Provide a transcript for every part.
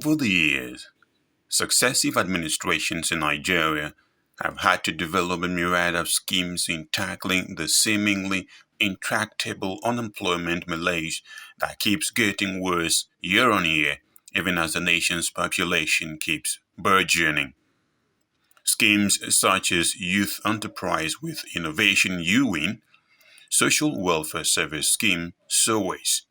Over the years, successive administrations in Nigeria have had to develop a myriad of schemes in tackling the seemingly intractable unemployment malaise that keeps getting worse year on year, even as the nation's population keeps burgeoning. Schemes such as Youth Enterprise with Innovation UWIN, Social Welfare Service Scheme SOWES,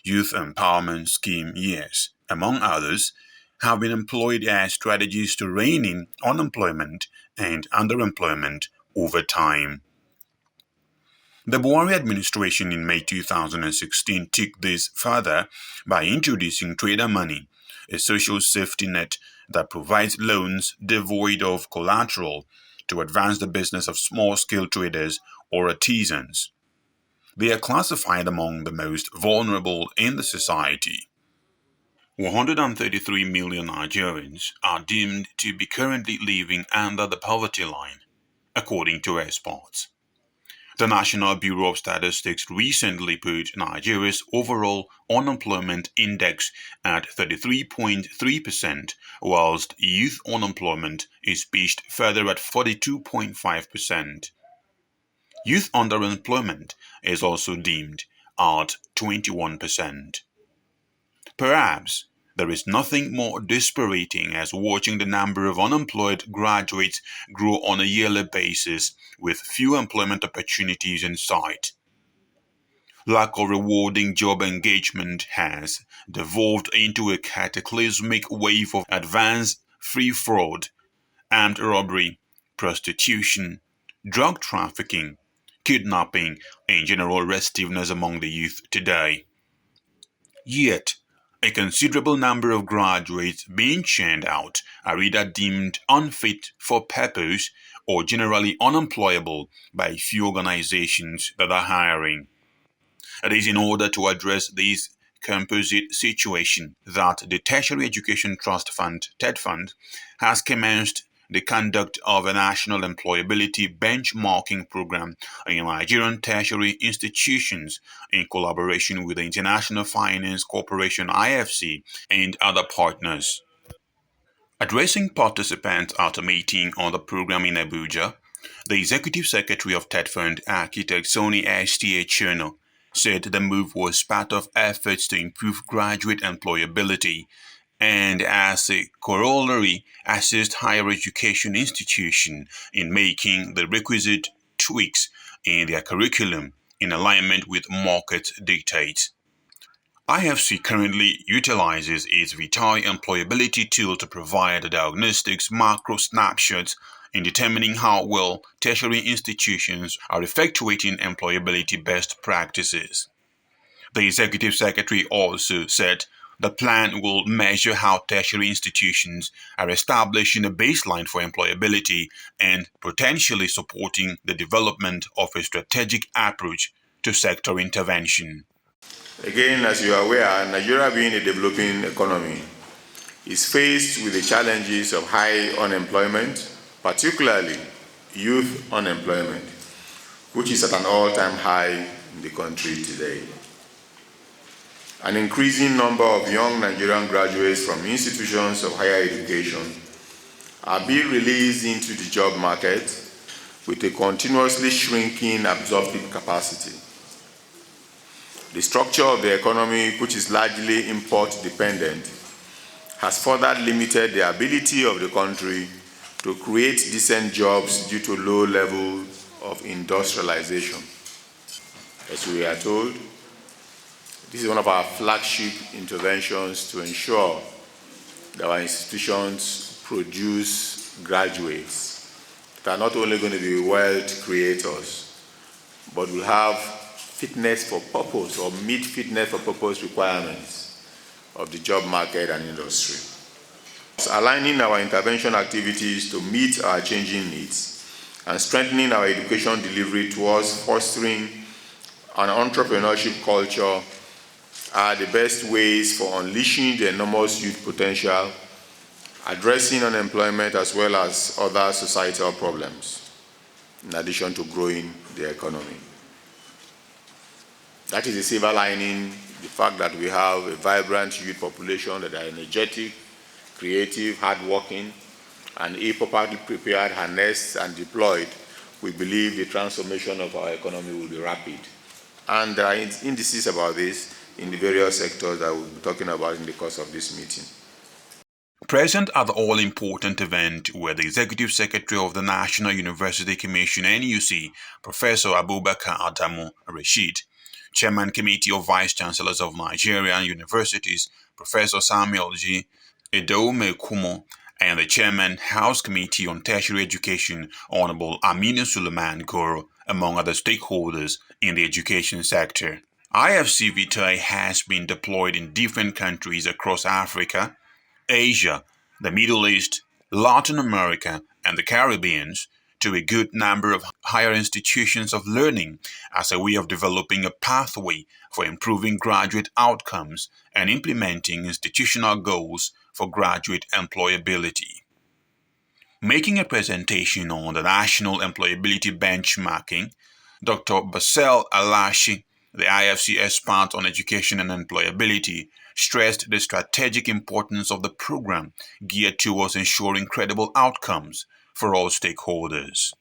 Youth Empowerment Scheme YES, among others, have been employed as strategies to rein in unemployment and underemployment over time. The Buhari administration in May 2016 took this further by introducing Trader Money, a social safety net that provides loans devoid of collateral to advance the business of small-scale traders or artisans. They are classified among the most vulnerable in the society. 133 million Nigerians are deemed to be currently living under the poverty line, according to experts. The National Bureau of Statistics recently put Nigeria's overall unemployment index at 33.3%, whilst youth unemployment is pitched further at 42.5%. Youth underemployment is also deemed at 21%. Perhaps there is nothing more dispiriting as watching the number of unemployed graduates grow on a yearly basis with few employment opportunities in sight. Lack of rewarding job engagement has devolved into a cataclysmic wave of advanced free fraud, armed robbery, prostitution, drug trafficking, kidnapping, and general restiveness among the youth today. Yet, a considerable number of graduates being churned out are either deemed unfit for purpose or generally unemployable by few organizations that are hiring. It is in order to address this composite situation that the Tertiary Education Trust Fund, Tetfund, has commenced the conduct of a national employability benchmarking program in Nigerian tertiary institutions in collaboration with the International Finance Corporation IFC and other partners. Addressing participants at a meeting on the program in Abuja, the Executive Secretary of Tetfund, Architect Soni S.T.A. Cherno, said the move was part of efforts to improve graduate employability and, as a corollary, assist higher education institutions in making the requisite tweaks in their curriculum in alignment with market dictates. IFC currently utilizes its Vitae employability tool to provide diagnostics macro snapshots in determining how well tertiary institutions are effectuating employability best practices. The Executive Secretary also said the plan will measure how tertiary institutions are establishing a baseline for employability and potentially supporting the development of a strategic approach to sector intervention. Again, as you are aware, Nigeria being a developing economy is faced with the challenges of high unemployment, particularly youth unemployment, which is at an all-time high in the country today. An increasing number of young Nigerian graduates from institutions of higher education are being released into the job market with a continuously shrinking absorptive capacity. The structure of the economy, which is largely import-dependent, has further limited the ability of the country to create decent jobs due to low levels of industrialization. As we are told, This is one of our flagship interventions to ensure that our institutions produce graduates that are not only going to be wealth creators, but will have fitness for purpose or meet fitness for purpose requirements of the job market and industry. Aligning our intervention activities to meet our changing needs and strengthening our education delivery towards fostering an entrepreneurship culture are the best ways for unleashing the enormous youth potential, addressing unemployment as well as other societal problems, in addition to growing the economy. That is the silver lining, the fact that we have a vibrant youth population that are energetic, creative, hardworking, and if properly prepared, harnessed, and deployed, we believe the transformation of our economy will be rapid. And there are indices about this in the various sectors that we'll be talking about in the course of this meeting. Present at the all-important event were the Executive Secretary of the National University Commission (NUC), Professor Abubakar Adamu Rashid, Chairman Committee of Vice Chancellors of Nigerian Universities, Professor Samuel G. Edome Kumo, and the Chairman, House Committee on Tertiary Education, Honorable Aminu Suleiman Goro, among other stakeholders in the education sector. IFCVTI has been deployed in different countries across Africa, Asia, the Middle East, Latin America, and the Caribbean to a good number of higher institutions of learning as a way of developing a pathway for improving graduate outcomes and implementing institutional goals for graduate employability. Making a presentation on the national employability benchmarking, Dr. Basel Alashi, the IFC expert on education and employability, stressed the strategic importance of the program geared towards ensuring credible outcomes for all stakeholders.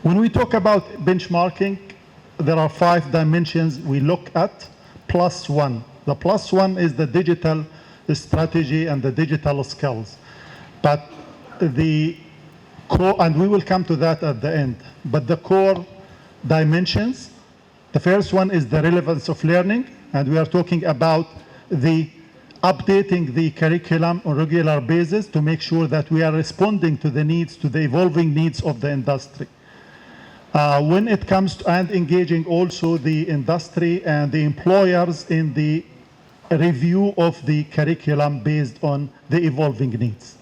When we talk about benchmarking, there are 5 dimensions we look at, plus one. The plus one is the digital strategy and the digital skills. But the core, and we will come to that at the end, but the core dimensions, the first one is the relevance of learning, and we are talking about the updating the curriculum on a regular basis to make sure that we are responding to the needs, to the evolving needs of the industry. When it comes to and engaging also the industry and the employers in the review of the curriculum based on the evolving needs.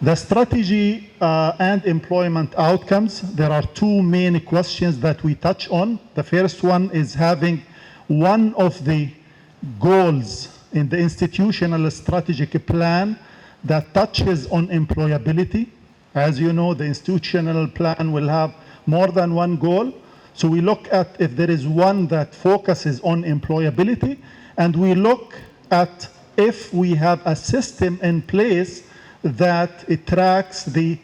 The strategy and employment outcomes, there are 2 main questions that we touch on. The first one is having one of the goals in the institutional strategic plan that touches on employability. As you know, the institutional plan will have more than one goal. So we look at if there is one that focuses on employability, and we look at if we have a system in place that it tracks the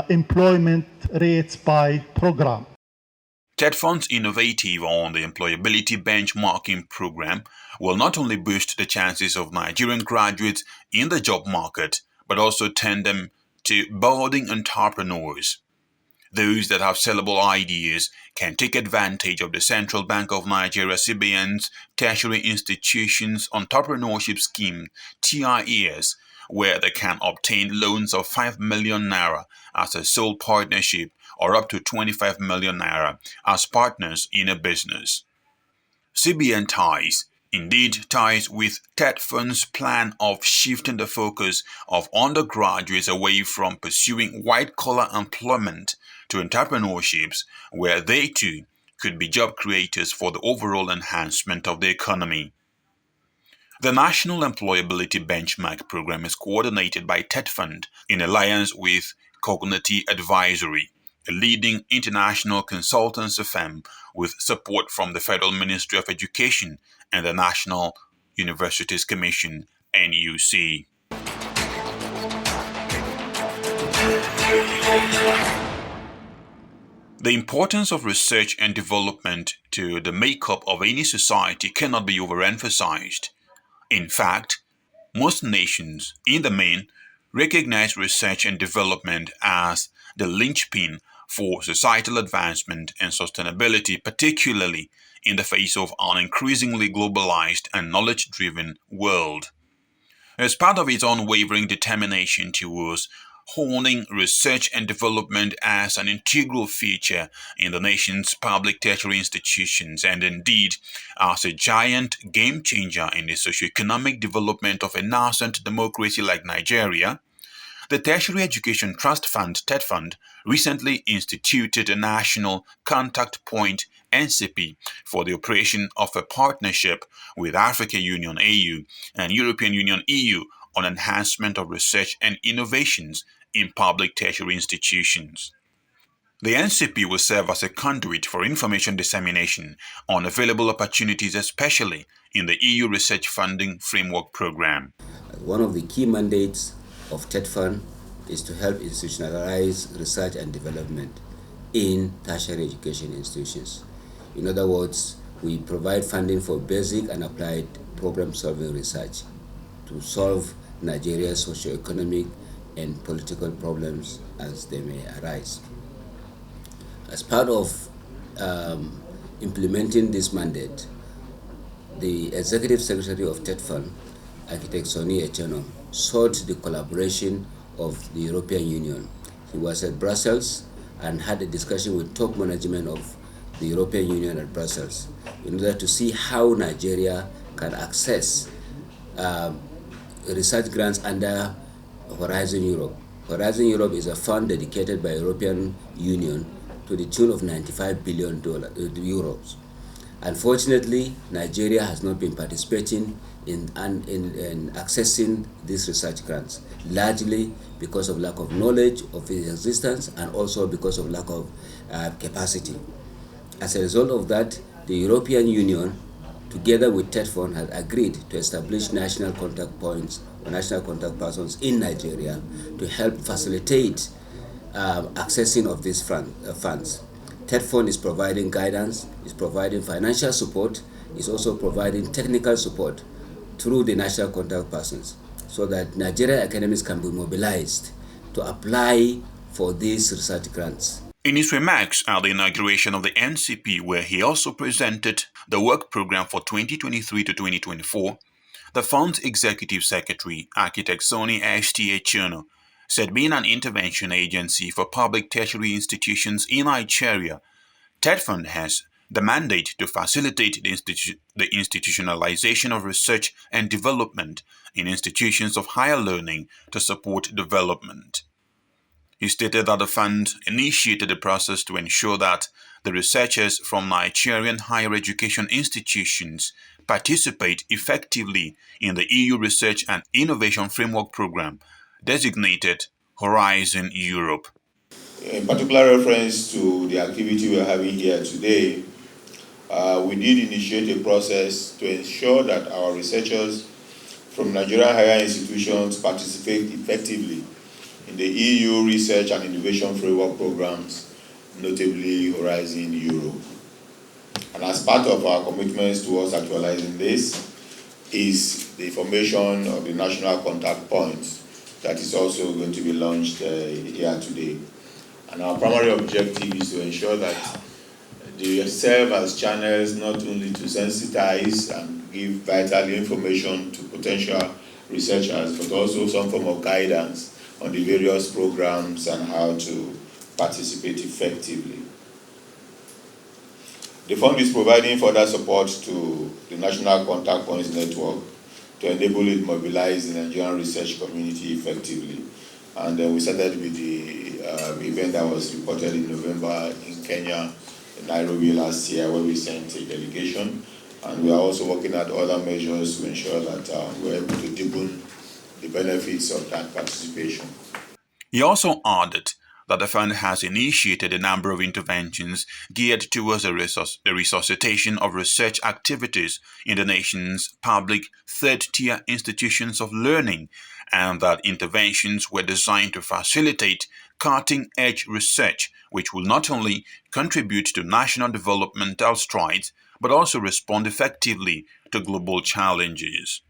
employment rates by program. Tetfund's innovative on the employability benchmarking program will not only boost the chances of Nigerian graduates in the job market, but also turn them to budding entrepreneurs. Those that have sellable ideas can take advantage of the Central Bank of Nigeria (CBN's) Tertiary Institutions Entrepreneurship Scheme (TIES), where they can obtain loans of 5 million naira as a sole partnership or up to 25 million naira as partners in a business. CBN ties with Tetfund's plan of shifting the focus of undergraduates away from pursuing white-collar employment to entrepreneurships where they too could be job creators for the overall enhancement of the economy. The National Employability Benchmark Program is coordinated by Tetfund in alliance with Cognitive Advisory, a leading international consultancy firm with support from the Federal Ministry of Education and the National Universities Commission (NUC). The importance of research and development to the makeup of any society cannot be overemphasized. In fact, most nations, in the main, recognize research and development as the linchpin for societal advancement and sustainability, particularly in the face of an increasingly globalized and knowledge-driven world. As part of its unwavering determination towards honing research and development as an integral feature in the nation's public tertiary institutions, and indeed as a giant game changer in the socio-economic development of a nascent democracy like Nigeria, the Tertiary Education Trust Fund (Tetfund) recently instituted a National Contact Point (NCP) for the operation of a partnership with African Union (AU) and European Union (EU) on enhancement of research and innovations in public tertiary institutions. The NCP will serve as a conduit for information dissemination on available opportunities, especially in the EU Research Funding Framework Program. One of the key mandates of Tetfund is to help institutionalize research and development in tertiary education institutions. In other words, we provide funding for basic and applied problem-solving research to solve Nigeria's socio-economic and political problems as they may arise. As part of implementing this mandate, the Executive Secretary of Tetfund, Architect Sonny Echeno, sought the collaboration of the European Union. He was at Brussels and had a discussion with top management of the European Union at Brussels in order to see how Nigeria can access research grants under Horizon Europe. Horizon Europe is a fund dedicated by European Union to the tune of 95 billion euros. Unfortunately, Nigeria has not been participating in accessing these research grants, largely because of lack of knowledge of its existence and also because of lack of capacity. As a result of that, the European Union, together with Tetfund, has agreed to establish national contact points or national contact persons in Nigeria to help facilitate accessing of these funds. Tetfund is providing guidance, is providing financial support, is also providing technical support through the national contact persons so that Nigerian academics can be mobilized to apply for these research grants. In his remarks at the inauguration of the NCP, where he also presented the work program for 2023 to 2024, the fund's executive secretary, Architect Sonny Echeno, said being an intervention agency for public tertiary institutions in Nigeria, Tetfund has the mandate to facilitate the institutionalization of research and development in institutions of higher learning to support development. He stated that the fund initiated a process to ensure that the researchers from Nigerian higher education institutions participate effectively in the EU Research and Innovation Framework Program, designated Horizon Europe. In particular reference to the activity we are having here today, we did initiate a process to ensure that our researchers from Nigerian higher institutions participate effectively in the EU Research and Innovation Framework Programs, notably Horizon Europe. And as part of our commitments towards actualizing this is the formation of the National Contact Points that is also going to be launched here today. And our primary objective is to ensure that they serve as channels not only to sensitize and give vital information to potential researchers, but also some form of guidance on the various programs and how to participate effectively. The fund is providing further support to the National Contact Points Network to enable it mobilize the Nigerian research community effectively. And we started with the event that was reported in November in Kenya, in Nairobi last year, where we sent a delegation. And we are also working at other measures to ensure that we're able to deepen the benefits of that participation. He also added that the fund has initiated a number of interventions geared towards the resuscitation of research activities in the nation's public third-tier institutions of learning, and that interventions were designed to facilitate cutting-edge research, which will not only contribute to national developmental strides, but also respond effectively to global challenges.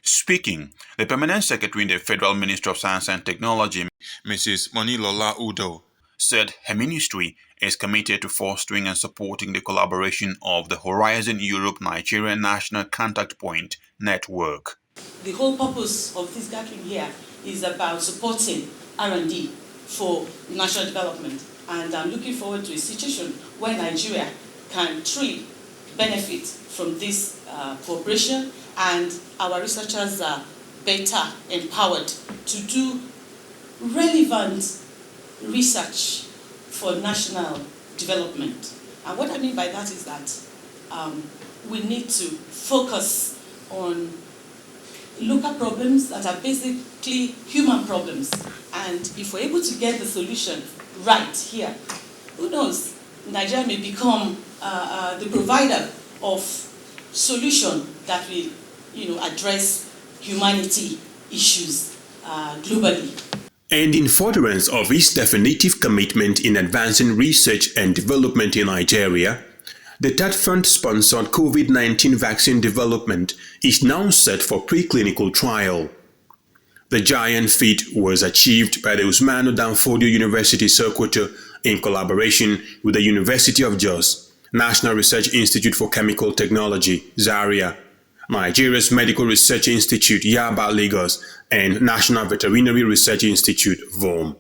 Speaking, the Permanent Secretary in the Federal Ministry of Science and Technology, Mrs. Monilola Udo, said her ministry is committed to fostering and supporting the collaboration of the Horizon Europe Nigeria National Contact Point Network. The whole purpose of this gathering here is about supporting R&D for national development, and I'm looking forward to a situation where Nigeria can truly benefit from this cooperation, and our researchers are better empowered to do relevant research for national development. And what I mean by that is that we need to focus on local problems that are basically human problems. And if we're able to get the solution right here, who knows, Nigeria may become the provider of solution that will, address humanity issues globally. And in furtherance of his definitive commitment in advancing research and development in Nigeria, the Tetfund-sponsored COVID-19 vaccine development is now set for preclinical trial. The giant feat was achieved by the Usmanu Danfodio University Sokoto in collaboration with the University of Jos, National Research Institute for Chemical Technology, Zaria, Nigeria's Medical Research Institute, Yaba, Lagos, and National Veterinary Research Institute, VOM.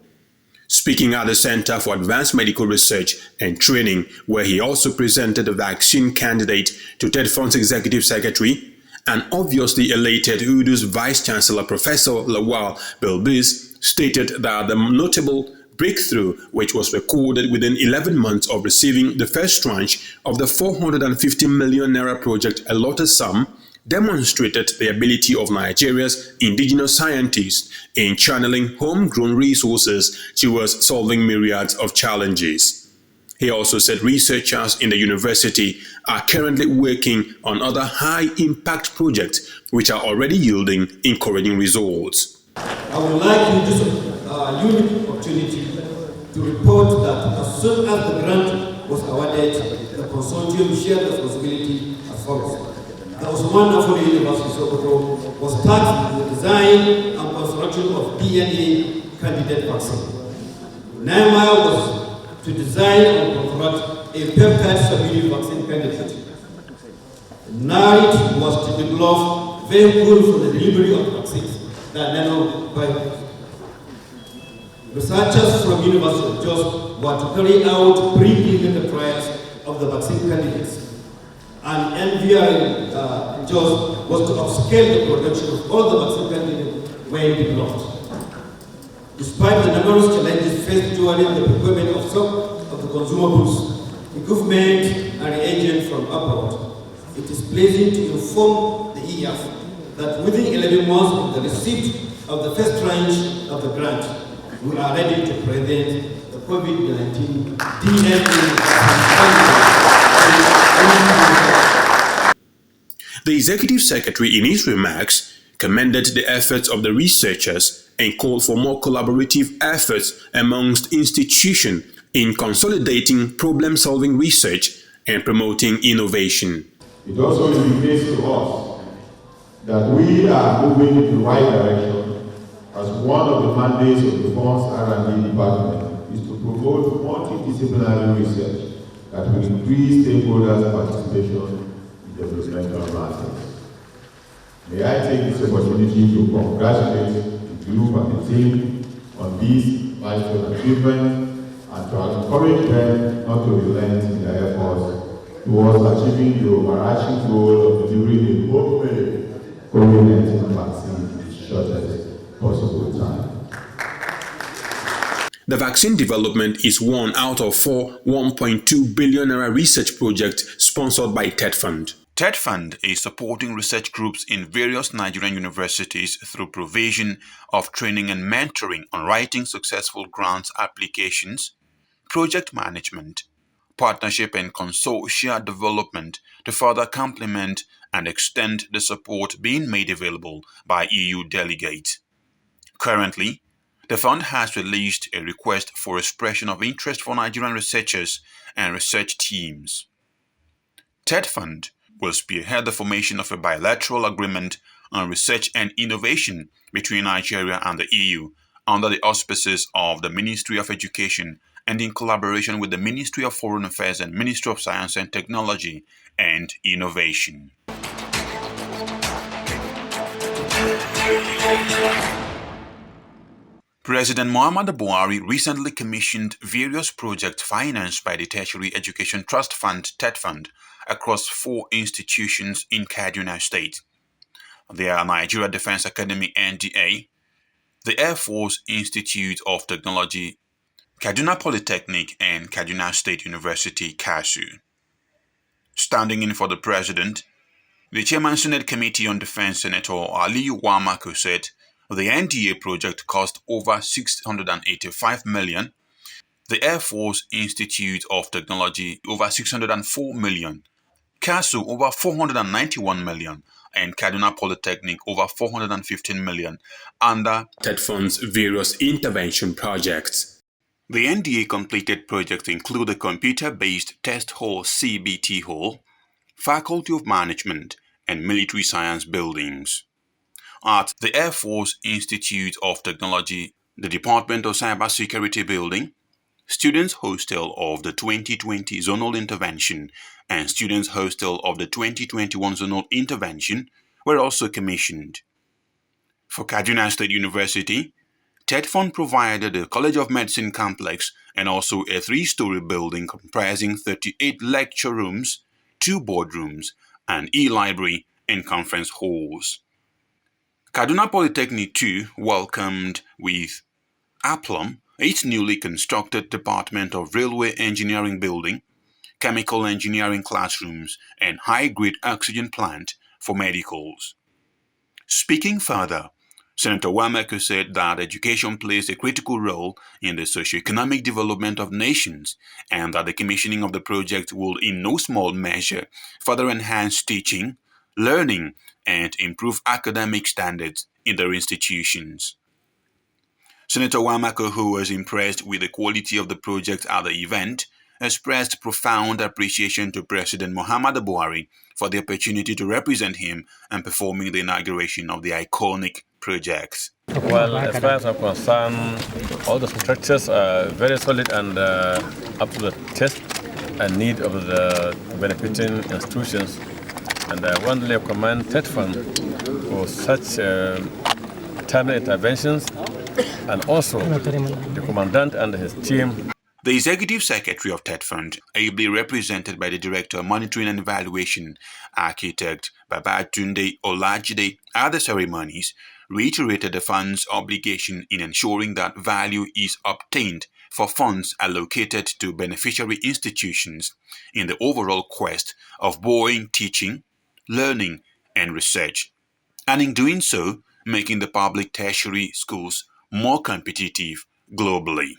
Speaking at the Center for Advanced Medical Research and Training, where he also presented the vaccine candidate to Tetfund's Executive Secretary, and obviously elated UDU's Vice-Chancellor Professor Lawal Bilbis stated that the notable breakthrough, which was recorded within 11 months of receiving the first tranche of the 450 million naira project allotted sum, demonstrated the ability of Nigeria's indigenous scientists in channeling homegrown resources towards solving myriads of challenges. He also said researchers in the university are currently working on other high-impact projects which are already yielding encouraging results. I would like to use this unique opportunity to report that as soon as the grant was awarded, the consortium shared responsibility as follows. The Usmanu University Sokoto was tasked with the design and construction of DNA candidate vaccine. NIMA was to design and construct a peptide subunit vaccine candidate. NIT was to develop vehicles for the delivery of vaccines that nanoparticles. Researchers from University of Jos were to carry out pre-clinical trials of the vaccine candidates. And NVI Jos was to upscale the production of all the vaccine candidates when developed. Despite the numerous challenges faced during the procurement of some of the consumables, equipment and reagents from abroad, it is pleasing to inform the EF that within 11 months of the receipt of the first tranche of the grant, we are ready to present the COVID-19 DNA. The Executive Secretary, in his remarks, commended the efforts of the researchers and called for more collaborative efforts amongst institutions in consolidating problem-solving research and promoting innovation. It also indicates to us that we are moving in the right direction, as one of the mandates of the Fund's R&D department is to promote multidisciplinary research that will increase stakeholders' participation in developmental matters. May I take this opportunity to congratulate the group and the team on this milestone achievement and to encourage them not to relent in their efforts towards achieving the overarching goal of delivering a homemade COVID-19 vaccine in the shortest possible time. The vaccine development is one out of 4 1.2 billion naira research projects sponsored by Tetfund. Tetfund is supporting research groups in various Nigerian universities through provision of training and mentoring on writing successful grants applications, project management, partnership and consortia development to further complement and extend the support being made available by EU delegates. Currently, the fund has released a request for expression of interest for Nigerian researchers and research teams. Tetfund will spearhead the formation of a bilateral agreement on research and innovation between Nigeria and the EU under the auspices of the Ministry of Education and in collaboration with the Ministry of Foreign Affairs and Ministry of Science and Technology and Innovation. President Muhammadu Buhari recently commissioned various projects financed by the Tertiary Education Trust Fund (Tetfund) across 4 institutions in Kaduna State. They are Nigeria Defense Academy (NDA), the Air Force Institute of Technology, Kaduna Polytechnic, and Kaduna State University (KASU). Standing in for the president, the Chairman Senate Committee on Defense, Senator Aliyu Wamako, said the NDA project cost over 685 million, the Air Force Institute of Technology over 604 million, KASU over 491 million, and Kaduna Polytechnic over 415 million under Tetfund's various intervention projects. The NDA completed projects include the Computer-Based Test Hall (CBT Hall), Faculty of Management, and Military Science buildings. At the Air Force Institute of Technology, the Department of Cybersecurity building, Students' Hostel of the 2020 Zonal Intervention, and Students' Hostel of the 2021 Zonal Intervention were also commissioned. For Kaduna State University, Tetfund provided a College of Medicine complex and also a 3-story building comprising 38 lecture rooms, 2 boardrooms, an e-library, and conference halls. Kaduna Polytechnic too welcomed with aplomb its newly constructed Department of Railway Engineering building, chemical engineering classrooms, and high-grade oxygen plant for medicals. Speaking further, Senator Wamako said that education plays a critical role in the socio-economic development of nations and that the commissioning of the project will in no small measure further enhance teaching, learning, and improve academic standards in their institutions. Senator Wamako, who was impressed with the quality of the project at the event, expressed profound appreciation to President Muhammadu Buhari for the opportunity to represent him and performing the inauguration of the iconic projects. Well, as far as I'm concerned, all the structures are very solid and up to the test and need of the benefiting institutions. And I want to commend Tetfund for such timely interventions, and also the commandant and his team. The Executive Secretary of Tetfund, ably represented by the Director of Monitoring and Evaluation, Architect Babatunde Olajide, at the ceremonies, reiterated the fund's obligation in ensuring that value is obtained for funds allocated to beneficiary institutions in the overall quest of buoying teaching, learning, and research, and in doing so, making the public tertiary schools more competitive globally.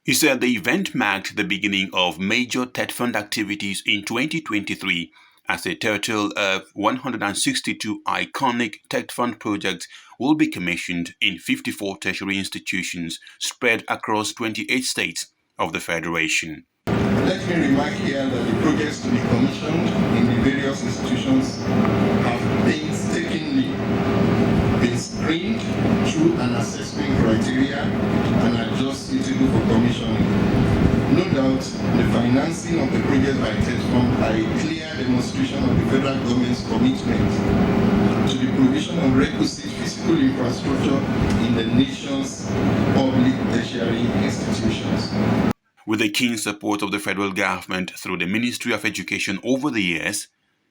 He said the event marked the beginning of major Tetfund activities in 2023 as a total of 162 iconic Tetfund projects will be commissioned in 54 tertiary institutions spread across 28 states of the Federation. Let me remark here that the projects to be commissioned in the various institutions have painstakingly been screened through an assessment criteria and are just suitable for commissioning. No doubt, the financing of the project by Tetfund are a clear demonstration of the federal government's commitment to the provision of requisite physical infrastructure in the nation's public tertiary institutions. With the keen support of the federal government through the Ministry of Education over the years,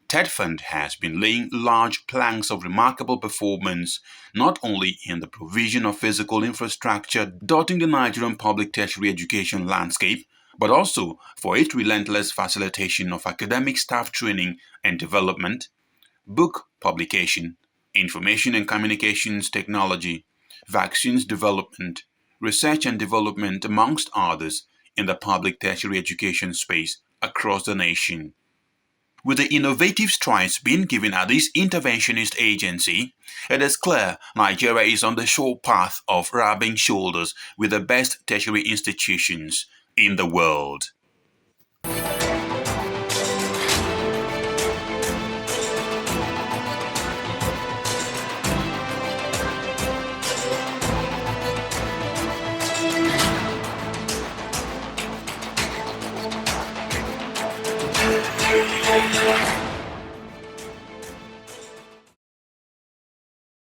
Tetfund has been laying large planks of remarkable performance not only in the provision of physical infrastructure dotting the Nigerian public tertiary education landscape, but also for its relentless facilitation of academic staff training and development, book publication, information and communications technology, vaccines development, research and development, amongst others, in the public tertiary education space across the nation. With the innovative strides being given at this interventionist agency, it is clear Nigeria is on the sure path of rubbing shoulders with the best tertiary institutions in the world.